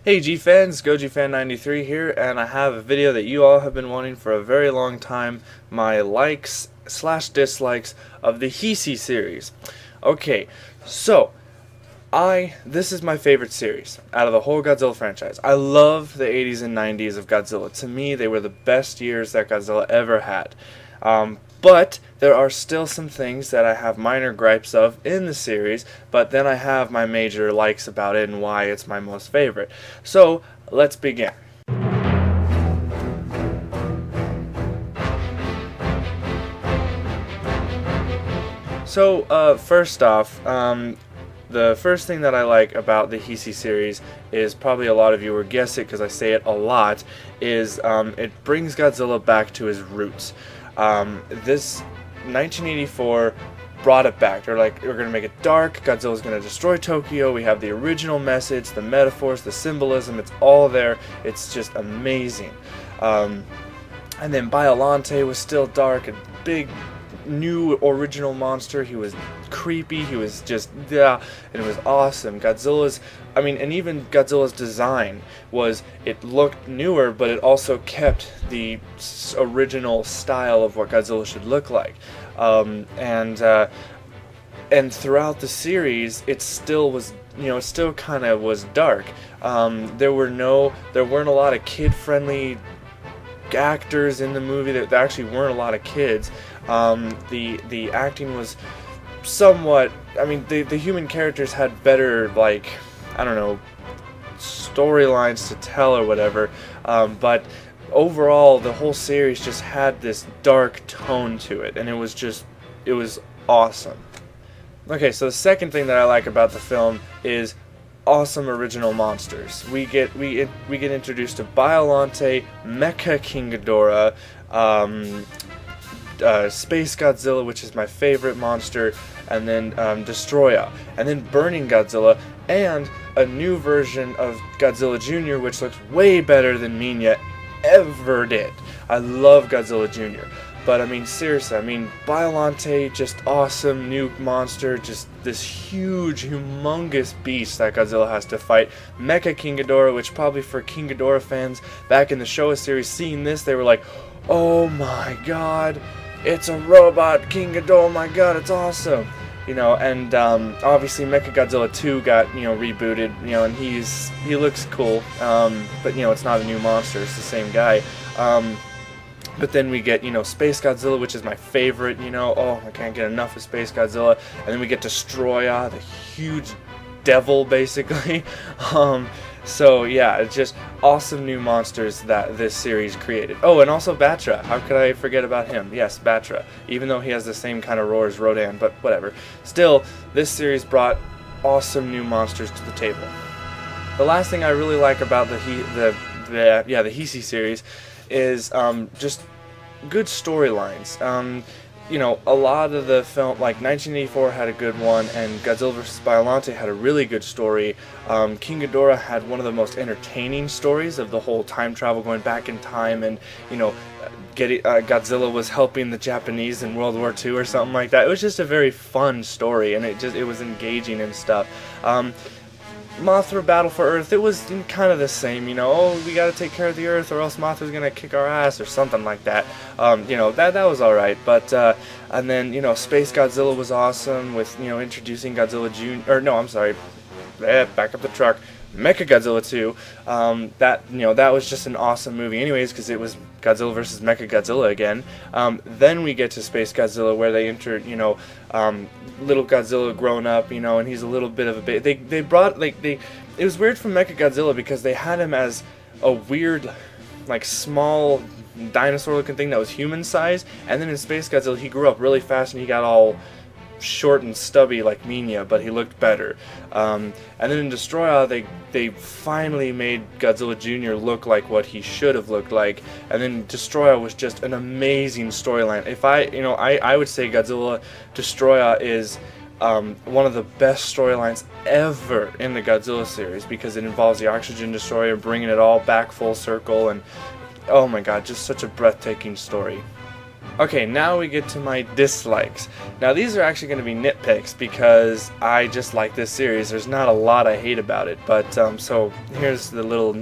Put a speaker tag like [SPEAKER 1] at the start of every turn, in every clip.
[SPEAKER 1] Hey G fans, GojiFan93 here, and I have a video that you all have been wanting for a very long time, my likes slash dislikes of the Heisei series. Okay, so this is my favorite series out of the whole Godzilla franchise. I love the 80s and 90s of Godzilla. To me, they were the best years that Godzilla ever had. But there are still some things that I have minor gripes of in the series, but then I have my major likes about it and why it's my most favorite. So, let's begin. So, first off, the first thing that I like about the Heisei series is, probably a lot of you will guess it because I say it a lot, is it brings Godzilla back to his roots. This 1984 brought it back. They're like, we're going to make it dark, Godzilla's going to destroy Tokyo, we have the original message, the metaphors, the symbolism, it's all there, it's just amazing. And then Biollante was still dark, a big new original monster. He was creepy, he was just, yeah, and it was awesome. And even Godzilla's design it looked newer, but it also kept the original style of what Godzilla should look like. And throughout the series, it still was, it still kind of was dark. There weren't a lot of kid-friendly actors in the movie. There actually weren't a lot of kids. The acting was somewhat, the human characters had better, storylines to tell or whatever, but overall the whole series just had this dark tone to it, and it was awesome. Okay, so the second thing that I like about the film is awesome original monsters. We get introduced to Biollante, Mecha King Ghidorah, Space Godzilla, which is my favorite monster, and then Destroya, and then Burning Godzilla, and a new version of Godzilla Jr., which looks way better than Minya ever did. I love Godzilla Jr., but seriously, Biollante, just awesome new monster, just this huge, humongous beast that Godzilla has to fight. Mecha King Ghidorah, which probably for King Ghidorah fans back in the Showa series, seeing this, they were like, oh my god, it's a robot King Ghidorah, oh my god, it's awesome. And obviously Mechagodzilla 2 got, rebooted, and he looks cool, but it's not a new monster, it's the same guy. But then we get, Space Godzilla, which is my favorite, oh, I can't get enough of Space Godzilla. And then we get Destroya, the huge devil, basically. So yeah, it's just awesome new monsters that this series created. Oh, and also Batra. How could I forget about him? Yes, Batra. Even though he has the same kind of roar as Rodan, but whatever. Still, this series brought awesome new monsters to the table. The last thing I really like about the Heisei series is just good storylines. A lot of the film, like 1984 had a good one, and Godzilla vs. Biollante had a really good story. King Ghidorah had one of the most entertaining stories of the whole time travel, going back in time, and Godzilla was helping the Japanese in World War II or something like that. It was just a very fun story, and it was engaging and stuff. Mothra Battle for Earth, it was kind of the same, oh, we gotta take care of the Earth or else Mothra's gonna kick our ass or something like that. That was alright, but, and then, Space Godzilla was awesome with, introducing Godzilla Jr., or no, I'm sorry, back up the truck, Mechagodzilla 2, that was just an awesome movie anyways, because it was Godzilla vs. Mechagodzilla again. Then we get to Space Godzilla, where they enter, little Godzilla grown up, and he's a little bit of a baby. It was weird from Mechagodzilla because they had him as a weird, small dinosaur looking thing that was human size, and then in Space Godzilla he grew up really fast and he got all short and stubby like Minya, but he looked better. And then in Destroya, they finally made Godzilla Jr. look like what he should have looked like, and then Destroya was just an amazing storyline. I would say Godzilla Destroya is one of the best storylines ever in the Godzilla series, because it involves the Oxygen Destroyer bringing it all back full circle, and oh my god, just such a breathtaking story. Okay, now we get to my dislikes. Now these are actually going to be nitpicks because I just like this series. There's not a lot I hate about it, but so here's the little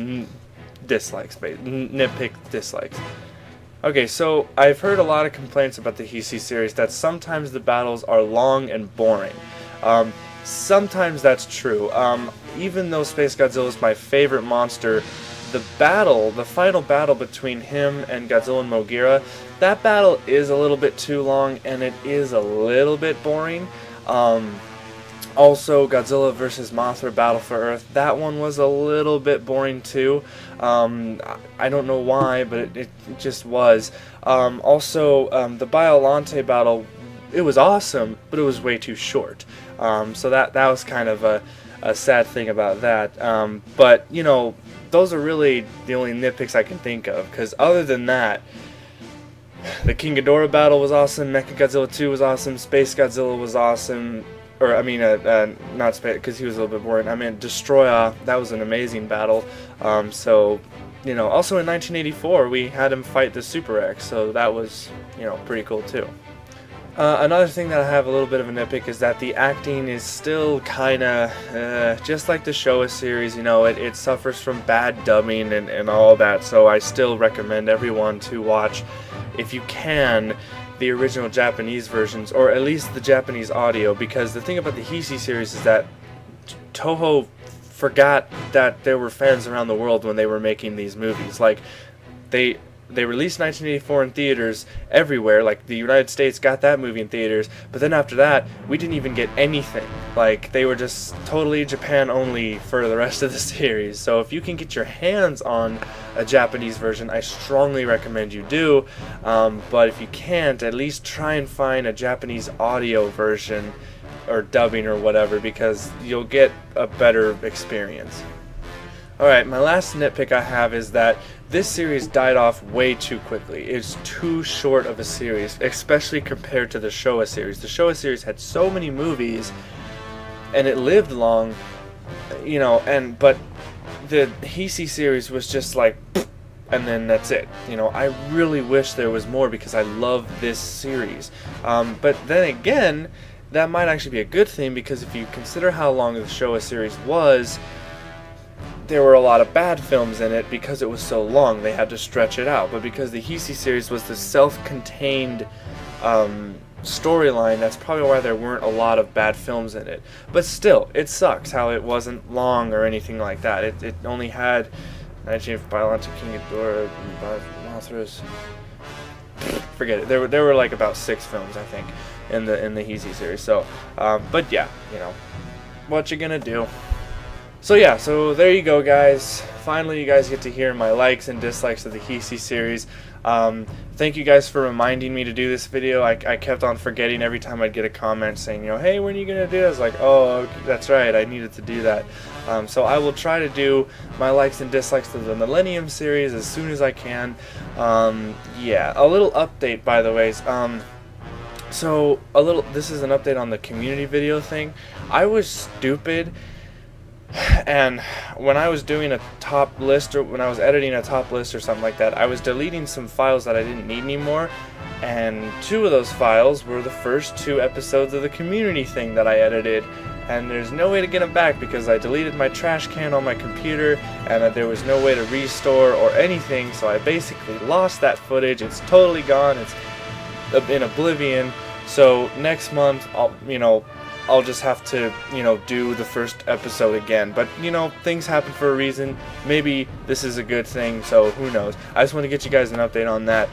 [SPEAKER 1] dislikes, nitpick dislikes. Okay, so I've heard a lot of complaints about the Heisei series that sometimes the battles are long and boring. Sometimes that's true. Even though Space Godzilla is my favorite monster, the final battle between him and Godzilla and Mogira, that battle is a little bit too long and it is a little bit boring. Also, Godzilla vs. Mothra Battle for Earth, that one was a little bit boring too. I don't know why, but it just was. Also, the Biollante battle, it was awesome, but it was way too short. So that was kind of a sad thing about that. But, you know, those are really the only nitpicks I can think of, because other than that, the King Ghidorah battle was awesome, Mechagodzilla 2 was awesome, Space Godzilla was awesome, or I mean, not Space, because he was a little bit boring, I mean, Destroya, that was an amazing battle. So, you know, also in 1984, we had him fight the Super X, so that was, you know, pretty cool too. Another thing that I have a little bit of a nitpick is that the acting is still kinda, just like the Showa series, you know, it suffers from bad dubbing and all that, so I still recommend everyone to watch, if you can, the original Japanese versions, or at least the Japanese audio, because the thing about the Heisei series is that Toho forgot that there were fans around the world when they were making these movies. Like, they released 1984 in theaters everywhere, like the United States got that movie in theaters, but then after that, we didn't even get anything. Like, they were just totally Japan only for the rest of the series. So if you can get your hands on a Japanese version, I strongly recommend you do, but if you can't, at least try and find a Japanese audio version, or dubbing or whatever, because you'll get a better experience. Alright, my last nitpick I have is that this series died off way too quickly. It's too short of a series, especially compared to the Showa series. The Showa series had so many movies, and it lived long, you know, but the Heisei series was just like, and then that's it. You know, I really wish there was more because I love this series. But then again, that might actually be a good thing, because if you consider how long the Showa series was, there were a lot of bad films in it because it was so long. They had to stretch it out. But because the Heisei series was the self-contained storyline, that's probably why there weren't a lot of bad films in it. But still, it sucks how it wasn't long or anything like that. It only had 19 Biollante, King Ghidorah, Mothra's. Forget it. There were like about 6 films, I think, in the Heisei series. So, but yeah, you know, what you gonna do? So yeah, so there you go, guys. Finally, you guys get to hear my likes and dislikes of the Heisei series. Thank you guys for reminding me to do this video. I kept on forgetting every time I'd get a comment saying, you know, hey, when are you going to do it? I was like, oh, okay, that's right, I needed to do that. So I will try to do my likes and dislikes of the Millennium series as soon as I can. Yeah, a little update, by the way. This is an update on the community video thing. I was stupid, and when I was doing a top list, or when I was editing a top list or something like that, I was deleting some files that I didn't need anymore, and 2 of those files were the first 2 episodes of the community thing that I edited, and there's no way to get them back because I deleted my trash can on my computer, and there was no way to restore or anything, so I basically lost that footage. It's totally gone. It's in oblivion. So next month, I'll just have to, do the first episode again. But, things happen for a reason. Maybe this is a good thing, so who knows. I just want to get you guys an update on that.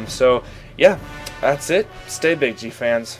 [SPEAKER 1] So, yeah, that's it. Stay big, G-fans.